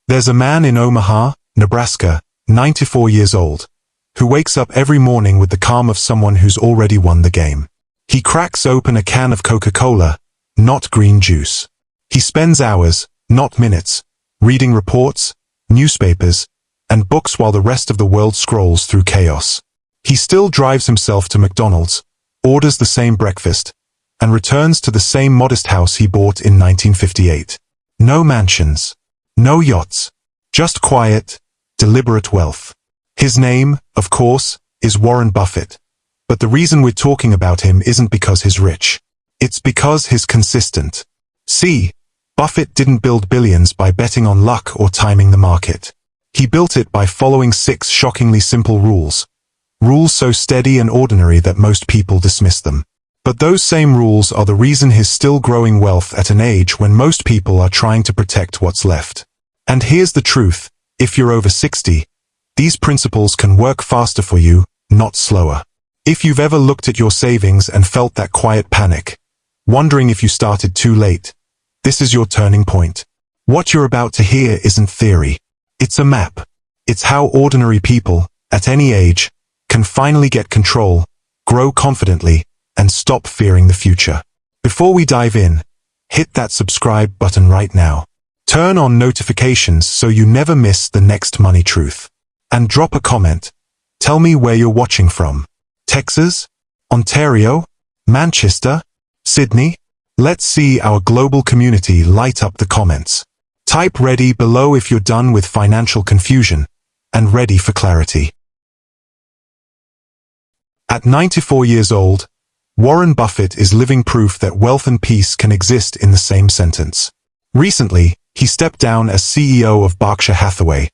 There's a man in Omaha, Nebraska, 94 years old, who wakes up every morning with the calm of someone who's already won the game. He cracks open a can of Coca-Cola, not green juice. He spends hours, not minutes, reading reports, newspapers, and books while the rest of the world scrolls through chaos. He still drives himself to McDonald's, orders the same breakfast, and returns to the same modest house he bought in 1958. No mansions, no yachts, just quiet, deliberate wealth. His name, of course, is Warren Buffett. But the reason we're talking about him isn't because he's rich. It's because he's consistent. See, Buffett didn't build billions by betting on luck or timing the market. He built it by following 6 shockingly simple rules. Rules so steady and ordinary that most people dismiss them. But those same rules are the reason he's still growing wealth at an age when most people are trying to protect what's left. And here's the truth, if you're over 60, these principles can work faster for you, not slower. If you've ever looked at your savings and felt that quiet panic, wondering if you started too late, this is your turning point. What you're about to hear isn't theory. It's a map. It's how ordinary people, at any age, can finally get control, grow confidently, and stop fearing the future. Before we dive in, hit that subscribe button right now. Turn on notifications so you never miss the next money truth. And drop a comment. Tell me where you're watching from. Texas? Ontario? Manchester? Sydney? Let's see our global community light up the comments. Type ready below if you're done with financial confusion and ready for clarity. At 94 years old, Warren Buffett is living proof that wealth and peace can exist in the same sentence. Recently, he stepped down as CEO of Berkshire Hathaway,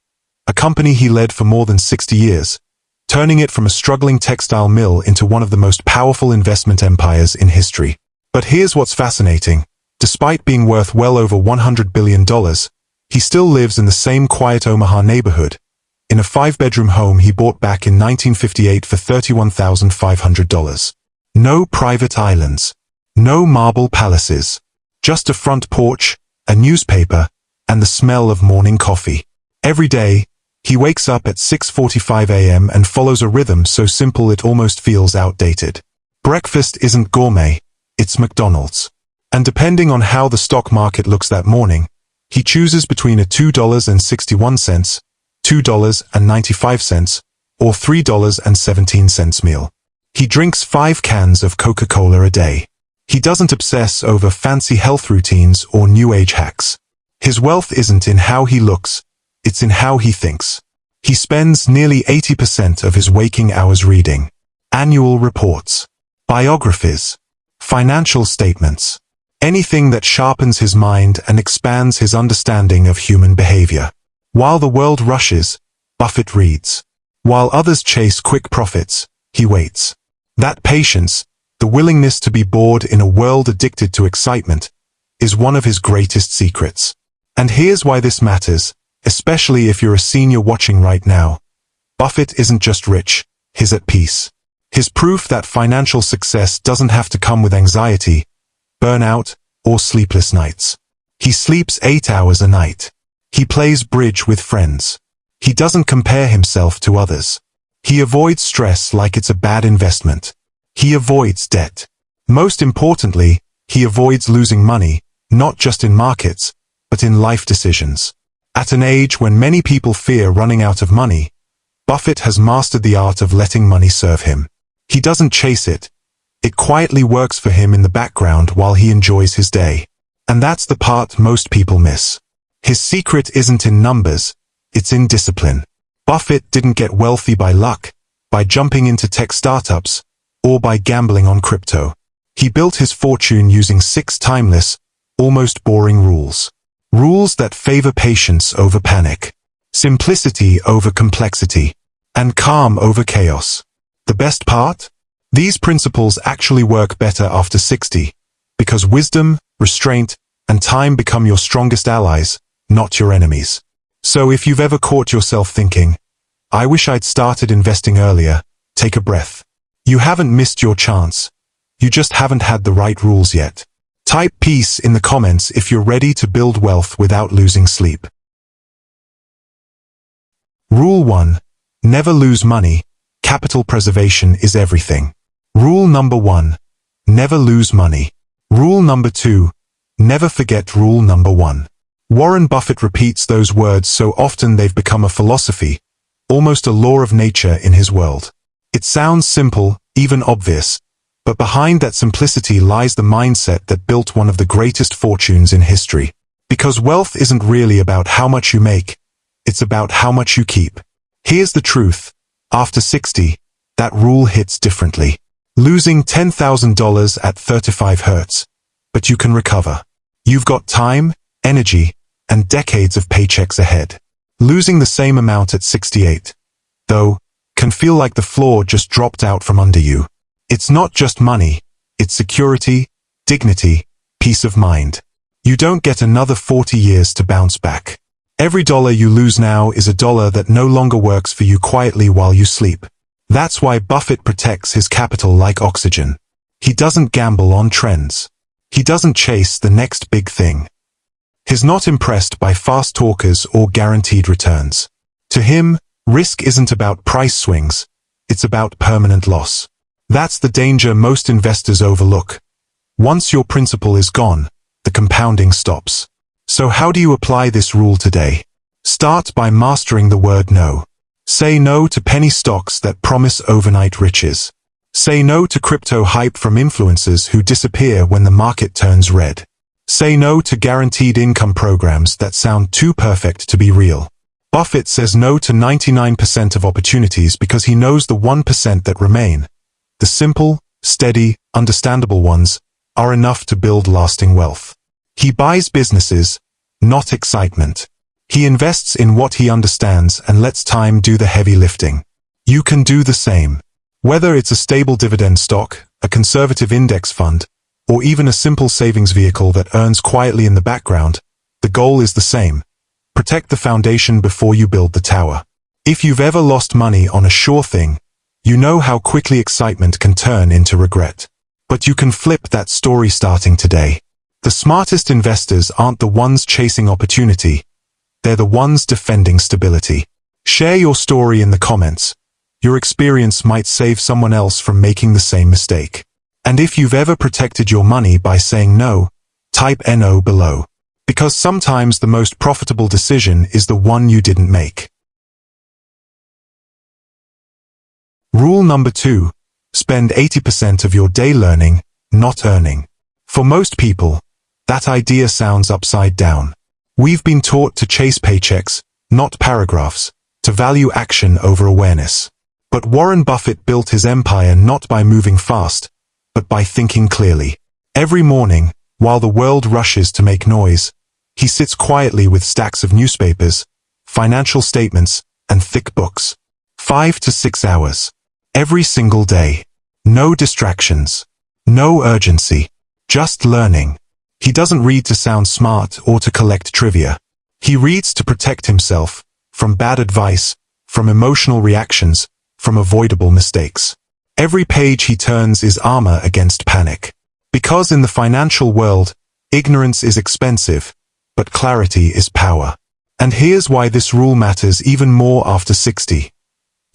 a company he led for more than 60 years, turning it from a struggling textile mill into one of the most powerful investment empires in history. But here's what's fascinating. Despite being worth well over $100 billion, he still lives in the same quiet Omaha neighborhood, in a 5-bedroom home he bought back in 1958 for $31,500. No private islands, no marble palaces, just a front porch, a newspaper, and the smell of morning coffee. Every day, he wakes up at 6:45 a.m. and follows a rhythm so simple it almost feels outdated. Breakfast isn't gourmet, it's McDonald's. And depending on how the stock market looks that morning, he chooses between a $2.61, $2.95, or $3.17 meal. He drinks 5 cans of Coca-Cola a day. He doesn't obsess over fancy health routines or new age hacks. His wealth isn't in how he looks, it's in how he thinks. He spends nearly 80% of his waking hours reading annual reports, biographies, financial statements, anything that sharpens his mind and expands his understanding of human behavior. While the world rushes, Buffett reads. While others chase quick profits, he waits. That patience, the willingness to be bored in a world addicted to excitement, is one of his greatest secrets. And here's why this matters, especially if you're a senior watching right now. Buffett isn't just rich, he's at peace. His proof that financial success doesn't have to come with anxiety, burnout, or sleepless nights. He sleeps 8 hours a night. He plays bridge with friends. He doesn't compare himself to others. He avoids stress like it's a bad investment. He avoids debt. Most importantly, he avoids losing money, not just in markets, but in life decisions. At an age when many people fear running out of money, Buffett has mastered the art of letting money serve him. He doesn't chase it. It quietly works for him in the background while he enjoys his day. And that's the part most people miss. His secret isn't in numbers, it's in discipline. Buffett didn't get wealthy by luck, by jumping into tech startups, or by gambling on crypto. He built his fortune using 6 timeless, almost boring rules. Rules that favor patience over panic, simplicity over complexity, and calm over chaos. The best part? These principles actually work better after 60, because wisdom, restraint, and time become your strongest allies, not your enemies. So if you've ever caught yourself thinking, I wish I'd started investing earlier, take a breath. You haven't missed your chance. You just haven't had the right rules yet. Type peace in the comments if you're ready to build wealth without losing sleep. Rule 1. Never lose money. Capital preservation is everything. Rule number 1. Never lose money. Rule number 2. Never forget rule number 1. Warren Buffett repeats those words so often they've become a philosophy, almost a law of nature in his world. It sounds simple, even obvious, but behind that simplicity lies the mindset that built one of the greatest fortunes in history. Because wealth isn't really about how much you make, it's about how much you keep. Here's the truth. After 60, that rule hits differently. Losing $10,000 at 35 hurts, but you can recover. You've got time, energy, and decades of paychecks ahead. Losing the same amount at 68, though, can feel like the floor just dropped out from under you. It's not just money, it's security, dignity, peace of mind. You don't get another 40 years to bounce back. Every dollar you lose now is a dollar that no longer works for you quietly while you sleep. That's why Buffett protects his capital like oxygen. He doesn't gamble on trends. He doesn't chase the next big thing. He's not impressed by fast talkers or guaranteed returns. To him, risk isn't about price swings, it's about permanent loss. That's the danger most investors overlook. Once your principal is gone, the compounding stops. So how do you apply this rule today? Start by mastering the word no. Say no to penny stocks that promise overnight riches. Say no to crypto hype from influencers who disappear when the market turns red. Say no to guaranteed income programs that sound too perfect to be real. Buffett says no to 99% of opportunities because he knows the 1% that remain, the simple, steady, understandable ones, are enough to build lasting wealth. He buys businesses, not excitement. He invests in what he understands and lets time do the heavy lifting. You can do the same. Whether it's a stable dividend stock, a conservative index fund, or even a simple savings vehicle that earns quietly in the background, the goal is the same. Protect the foundation before you build the tower. If you've ever lost money on a sure thing, you know how quickly excitement can turn into regret. But you can flip that story starting today. The smartest investors aren't the ones chasing opportunity. They're the ones defending stability. Share your story in the comments. Your experience might save someone else from making the same mistake. And if you've ever protected your money by saying no, type NO below. Because sometimes the most profitable decision is the one you didn't make. Rule number 2. Spend 80% of your day learning, not earning. For most people, that idea sounds upside down. We've been taught to chase paychecks, not paragraphs, to value action over awareness. But Warren Buffett built his empire not by moving fast, but by thinking clearly. Every morning, while the world rushes to make noise, he sits quietly with stacks of newspapers, financial statements, and thick books. 5 to 6 hours. Every single day. No distractions. No urgency. Just learning. He doesn't read to sound smart or to collect trivia. He reads to protect himself from bad advice, from emotional reactions, from avoidable mistakes. Every page he turns is armor against panic. Because in the financial world, ignorance is expensive, but clarity is power. And here's why this rule matters even more after 60.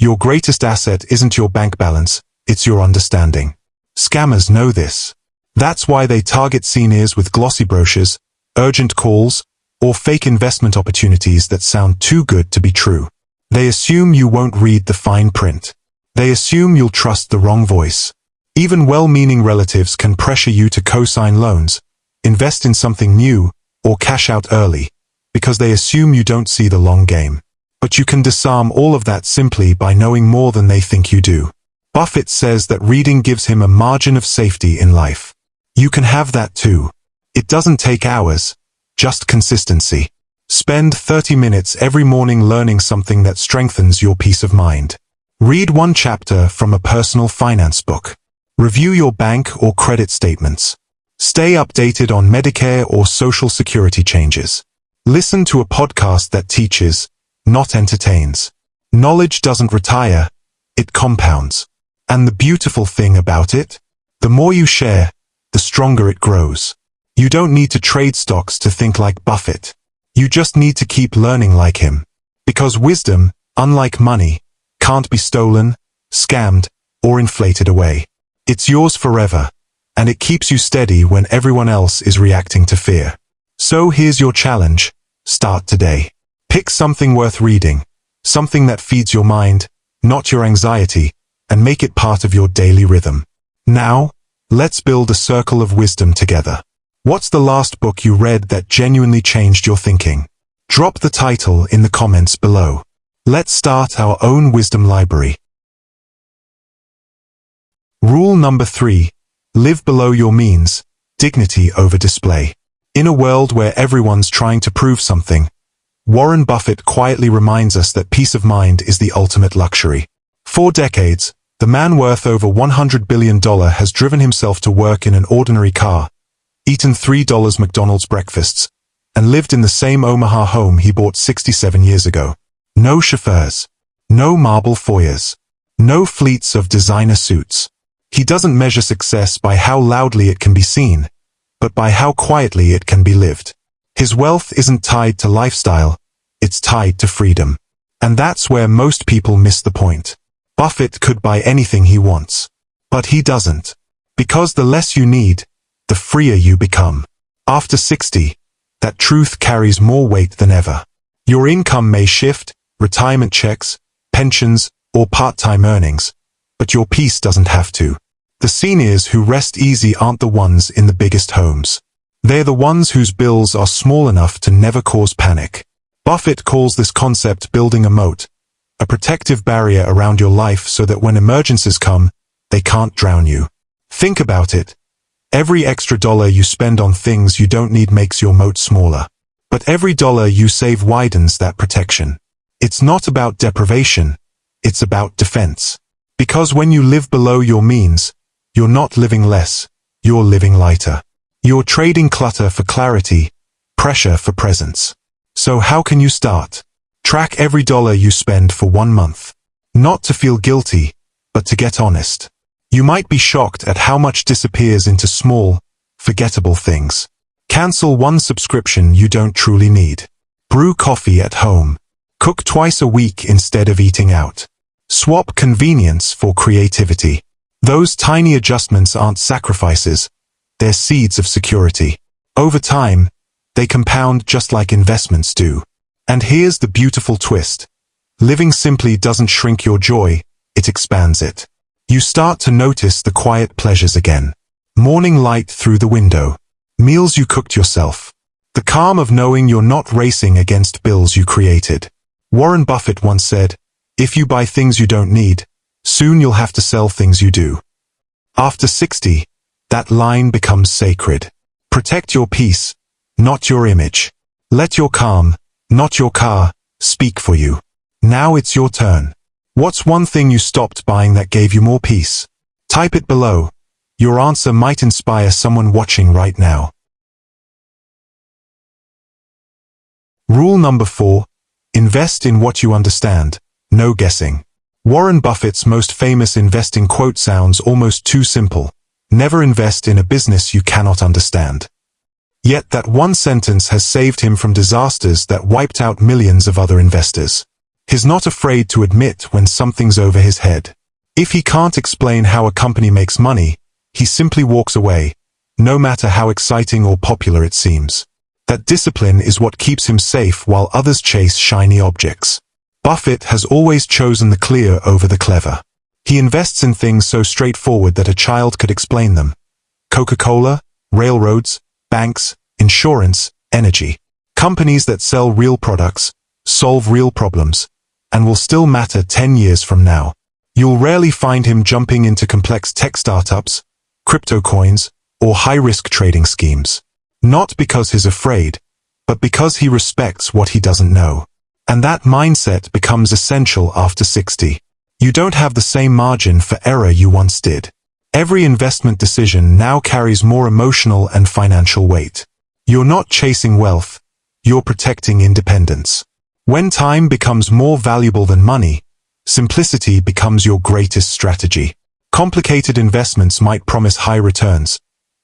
Your greatest asset isn't your bank balance, it's your understanding. Scammers know this. That's why they target seniors with glossy brochures, urgent calls, or fake investment opportunities that sound too good to be true. They assume you won't read the fine print. They assume you'll trust the wrong voice. Even well-meaning relatives can pressure you to co-sign loans, invest in something new, or cash out early, because they assume you don't see the long game. But you can disarm all of that simply by knowing more than they think you do. Buffett says that reading gives him a margin of safety in life. You can have that too. It doesn't take hours, just consistency. Spend 30 minutes every morning learning something that strengthens your peace of mind. Read one chapter from a personal finance book. Review your bank or credit statements. Stay updated on Medicare or Social Security changes. Listen to a podcast that teaches, not entertains. Knowledge doesn't retire, it compounds. And the beautiful thing about it? The more you share, the stronger it grows. You don't need to trade stocks to think like Buffett. You just need to keep learning like him. Because wisdom, unlike money, can't be stolen, scammed, or inflated away. It's yours forever, and it keeps you steady when everyone else is reacting to fear. So here's your challenge. Start today. Pick something worth reading, something that feeds your mind, not your anxiety, and make it part of your daily rhythm. Now, let's build a circle of wisdom together. What's the last book you read that genuinely changed your thinking? Drop the title in the comments below. Let's start our own wisdom library. Rule number 3. Live below your means, dignity over display. In a world where everyone's trying to prove something, Warren Buffett quietly reminds us that peace of mind is the ultimate luxury. For decades, the man worth over $100 billion has driven himself to work in an ordinary car, eaten $3 McDonald's breakfasts, and lived in the same Omaha home he bought 67 years ago. No chauffeurs, no marble foyers, no fleets of designer suits. He doesn't measure success by how loudly it can be seen, but by how quietly it can be lived. His wealth isn't tied to lifestyle, it's tied to freedom. And that's where most people miss the point. Buffett could buy anything he wants. But he doesn't. Because the less you need, the freer you become. After 60, that truth carries more weight than ever. Your income may shift, retirement checks, pensions, or part-time earnings, but your peace doesn't have to. The seniors who rest easy aren't the ones in the biggest homes. They're the ones whose bills are small enough to never cause panic. Buffett calls this concept building a moat, a protective barrier around your life so that when emergencies come, they can't drown you. Think about it. Every extra dollar you spend on things you don't need makes your moat smaller. But every dollar you save widens that protection. It's not about deprivation, it's about defense. Because when you live below your means, you're not living less, you're living lighter. You're trading clutter for clarity, pressure for presence. So how can you start? Track every dollar you spend for 1 month. Not to feel guilty, but to get honest. You might be shocked at how much disappears into small, forgettable things. Cancel one subscription you don't truly need. Brew coffee at home. Cook twice a week instead of eating out. Swap convenience for creativity. Those tiny adjustments aren't sacrifices. They're seeds of security. Over time, they compound just like investments do. And here's the beautiful twist. Living simply doesn't shrink your joy, it expands it. You start to notice the quiet pleasures again. Morning light through the window. Meals you cooked yourself. The calm of knowing you're not racing against bills you created. Warren Buffett once said, "If you buy things you don't need, soon you'll have to sell things you do." After 60, that line becomes sacred. Protect your peace, not your image. Let your calm, not your car, speak for you. Now it's your turn. What's one thing you stopped buying that gave you more peace? Type it below. Your answer might inspire someone watching right now. Rule number 4. Invest in what you understand. No guessing. Warren Buffett's most famous investing quote sounds almost too simple. Never invest in a business you cannot understand. Yet that one sentence has saved him from disasters that wiped out millions of other investors. He's not afraid to admit when something's over his head. If he can't explain how a company makes money, he simply walks away, no matter how exciting or popular it seems. That discipline is what keeps him safe while others chase shiny objects. Buffett has always chosen the clear over the clever. He invests in things so straightforward that a child could explain them. Coca-Cola, railroads, banks, insurance, energy. Companies that sell real products, solve real problems, and will still matter 10 years from now. You'll rarely find him jumping into complex tech startups, crypto coins, or high-risk trading schemes. Not because he's afraid, but because he respects what he doesn't know. And that mindset becomes essential after 60. You don't have the same margin for error you once did. Every investment decision now carries more emotional and financial weight. You're not chasing wealth, you're protecting independence. When time becomes more valuable than money, simplicity becomes your greatest strategy. Complicated investments might promise high returns,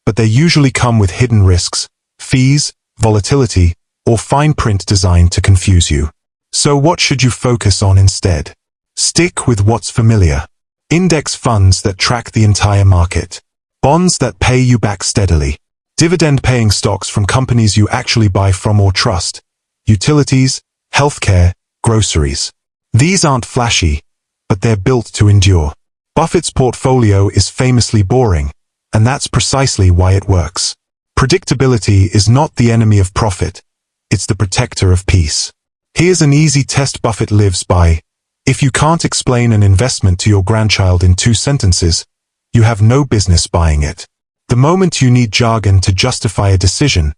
but they usually come with hidden risks, fees, volatility, or fine print designed to confuse you. So what should you focus on instead? Stick with what's familiar. Index funds that track the entire market. Bonds that pay you back steadily. Dividend-paying stocks from companies you actually buy from or trust. Utilities, healthcare, groceries. These aren't flashy, but they're built to endure. Buffett's portfolio is famously boring, and that's precisely why it works. Predictability is not the enemy of profit, it's the protector of peace. Here's an easy test Buffett lives by. If you can't explain an investment to your grandchild in 2 sentences, you have no business buying it. The moment you need jargon to justify a decision,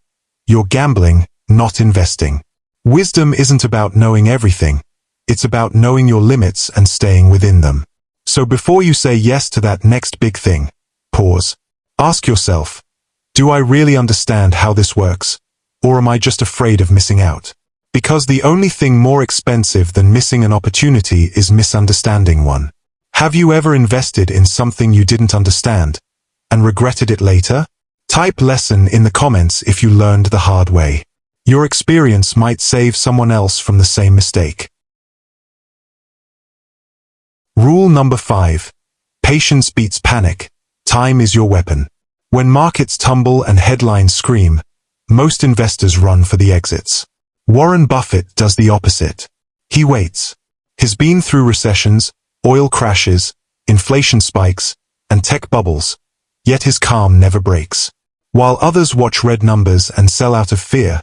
you're gambling, not investing. Wisdom isn't about knowing everything. It's about knowing your limits and staying within them. So before you say yes to that next big thing, pause. Ask yourself, do I really understand how this works? Or am I just afraid of missing out? Because the only thing more expensive than missing an opportunity is misunderstanding one. Have you ever invested in something you didn't understand and regretted it later? Type lesson in the comments if you learned the hard way. Your experience might save someone else from the same mistake. Rule number 5. Patience beats panic. Time is your weapon. When markets tumble and headlines scream, most investors run for the exits. Warren Buffett does the opposite. He waits. He's been through recessions, oil crashes, inflation spikes, and tech bubbles, yet his calm never breaks. While others watch red numbers and sell out of fear,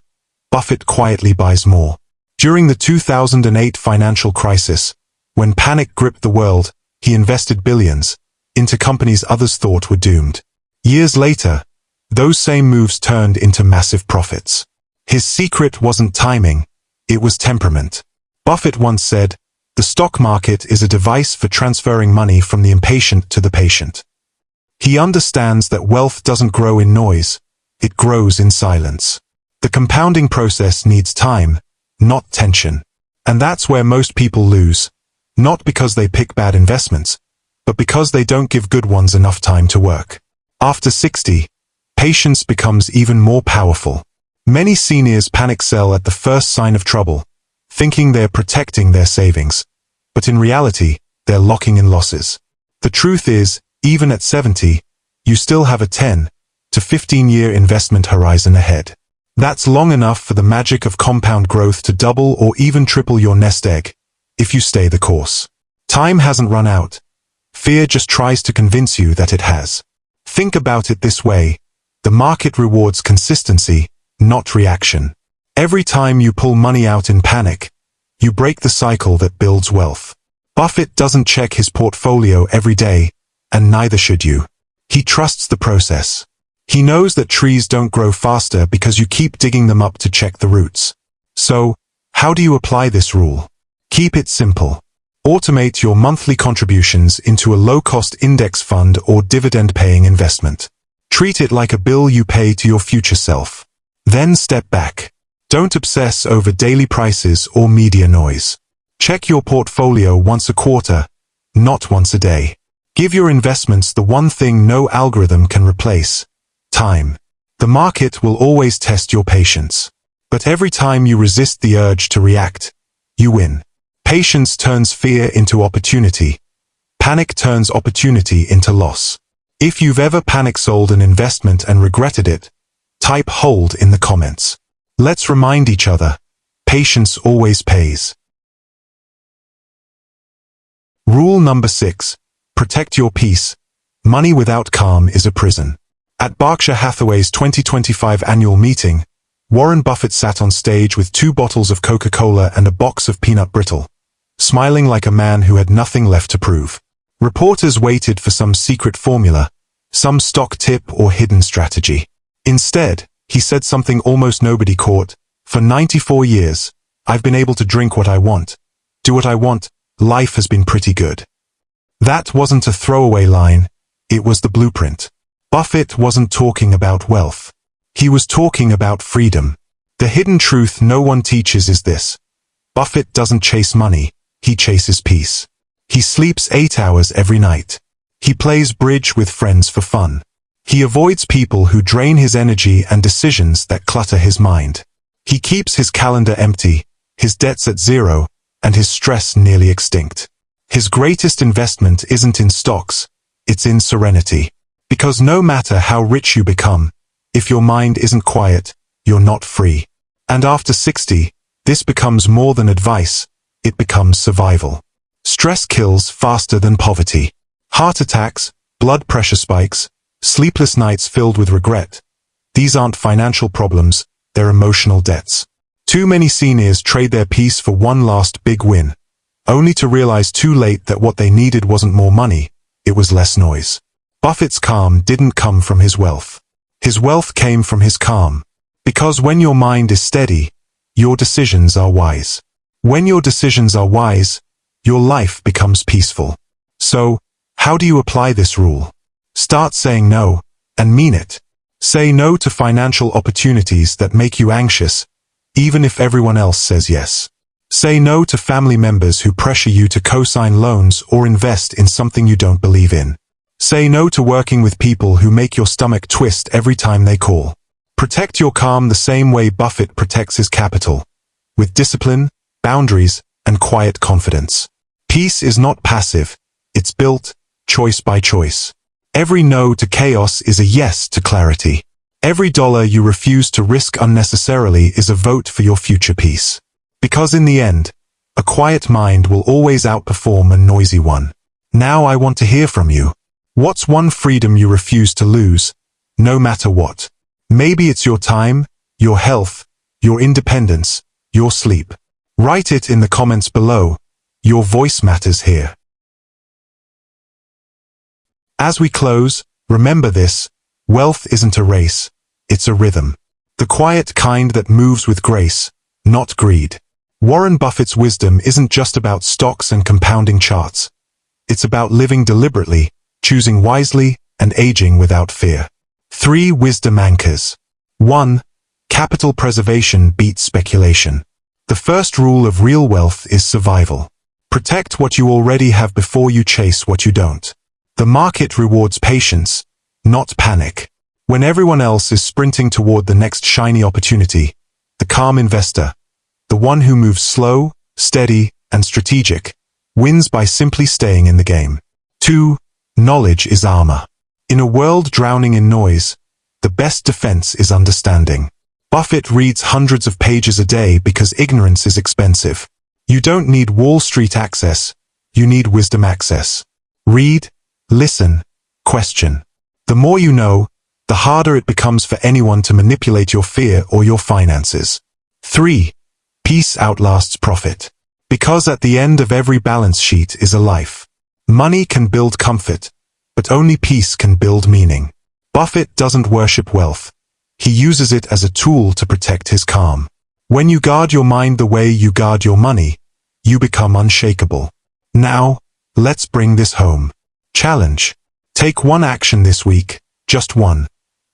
Buffett quietly buys more. During the 2008 financial crisis, when panic gripped the world, he invested billions into companies others thought were doomed. Years later, those same moves turned into massive profits. His secret wasn't timing, it was temperament. Buffett once said, "The stock market is a device for transferring money from the impatient to the patient." He understands that wealth doesn't grow in noise, it grows in silence. The compounding process needs time, not tension. And that's where most people lose, not because they pick bad investments, but because they don't give good ones enough time to work. After 60, patience becomes even more powerful. Many seniors panic sell at the first sign of trouble, thinking they're protecting their savings. But in reality, they're locking in losses. The truth is, even at 70, you still have a 10 to 15-year investment horizon ahead. That's long enough for the magic of compound growth to double or even triple your nest egg, if you stay the course. Time hasn't run out. Fear just tries to convince you that it has. Think about it this way. The market rewards consistency, not reaction. Every time you pull money out in panic, you break the cycle that builds wealth. Buffett doesn't check his portfolio every day, and neither should you. He trusts the process. He knows that trees don't grow faster because you keep digging them up to check the roots. So, how do you apply this rule? Keep it simple. Automate your monthly contributions into a low-cost index fund or dividend-paying investment. Treat it like a bill you pay to your future self. Then step back. Don't obsess over daily prices or media noise. Check your portfolio once a quarter, not once a day. Give your investments the one thing no algorithm can replace: time. The market will always test your patience. But every time you resist the urge to react, you win. Patience turns fear into opportunity. Panic turns opportunity into loss. If you've ever panic sold an investment and regretted it, type hold in the comments. Let's remind each other, patience always pays. Rule number 6. Protect your peace. Money without calm is a prison. At Berkshire Hathaway's 2025 annual meeting, Warren Buffett sat on stage with 2 bottles of Coca-Cola and a box of peanut brittle, smiling like a man who had nothing left to prove. Reporters waited for some secret formula, some stock tip or hidden strategy. Instead, he said something almost nobody caught. For 94 years, I've been able to drink what I want, do what I want, life has been pretty good. That wasn't a throwaway line, it was the blueprint. Buffett wasn't talking about wealth. He was talking about freedom. The hidden truth no one teaches is this: Buffett doesn't chase money, he chases peace. He sleeps 8 hours every night. He plays bridge with friends for fun. He avoids people who drain his energy and decisions that clutter his mind. He keeps his calendar empty, his debts at zero, and his stress nearly extinct. His greatest investment isn't in stocks, it's in serenity. Because no matter how rich you become, if your mind isn't quiet, you're not free. And after 60, this becomes more than advice, it becomes survival. Stress kills faster than poverty. Heart attacks, blood pressure spikes, sleepless nights filled with regret. These aren't financial problems, they're emotional debts. Too many seniors trade their peace for one last big win, only to realize too late that what they needed wasn't more money, it was less noise. Buffett's calm didn't come from his wealth. His wealth came from his calm. Because when your mind is steady, your decisions are wise. When your decisions are wise, your life becomes peaceful. So, how do you apply this rule? Start saying no, and mean it. Say no to financial opportunities that make you anxious, even if everyone else says yes. Say no to family members who pressure you to co-sign loans or invest in something you don't believe in. Say no to working with people who make your stomach twist every time they call. Protect your calm the same way Buffett protects his capital, with discipline, boundaries, and quiet confidence. Peace is not passive, it's built, choice by choice. Every no to chaos is a yes to clarity. Every dollar you refuse to risk unnecessarily is a vote for your future peace. Because in the end, a quiet mind will always outperform a noisy one. Now I want to hear from you. What's one freedom you refuse to lose, no matter what? Maybe it's your time, your health, your independence, your sleep. Write it in the comments below. Your voice matters here. As we close, remember this: wealth isn't a race, it's a rhythm. The quiet kind that moves with grace, not greed. Warren Buffett's wisdom isn't just about stocks and compounding charts. It's about living deliberately, choosing wisely, and aging without fear. 3 wisdom anchors. 1. Capital preservation beats speculation. The first rule of real wealth is survival. Protect what you already have before you chase what you don't. The market rewards patience, not panic. When everyone else is sprinting toward the next shiny opportunity, the calm investor, the one who moves slow, steady, and strategic, wins by simply staying in the game. 2. Knowledge is armor. In a world drowning in noise, the best defense is understanding. Buffett reads hundreds of pages a day because ignorance is expensive. You don't need Wall Street access, you need wisdom access. Read, listen, question. The more you know, the harder it becomes for anyone to manipulate your fear or your finances. 3. Peace outlasts profit. Because at the end of every balance sheet is a life. Money can build comfort, but only peace can build meaning. Buffett doesn't worship wealth. He uses it as a tool to protect his calm. When you guard your mind the way you guard your money, you become unshakable. Now, let's bring this home. Challenge. Take one action this week, just one,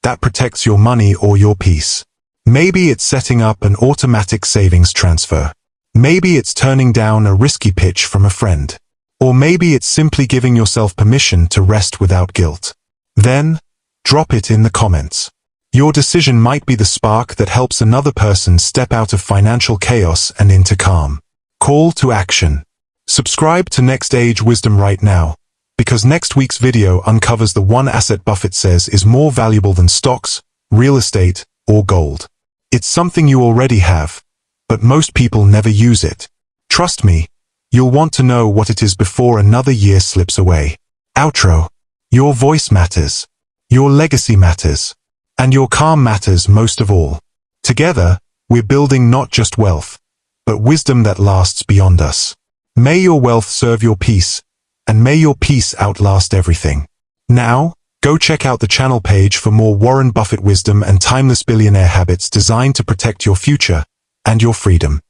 that protects your money or your peace. Maybe it's setting up an automatic savings transfer. Maybe it's turning down a risky pitch from a friend. Or maybe it's simply giving yourself permission to rest without guilt. Then, drop it in the comments. Your decision might be the spark that helps another person step out of financial chaos and into calm. Call to action. Subscribe to Next Age Wisdom right now, because next week's video uncovers the one asset Buffett says is more valuable than stocks, real estate, or gold. It's something you already have, but most people never use it. Trust me, you'll want to know what it is before another year slips away. Outro. Your voice matters. Your legacy matters. And your calm matters most of all. Together, we're building not just wealth, but wisdom that lasts beyond us. May your wealth serve your peace, and may your peace outlast everything. Now, go check out the channel page for more Warren Buffett wisdom and timeless billionaire habits designed to protect your future and your freedom.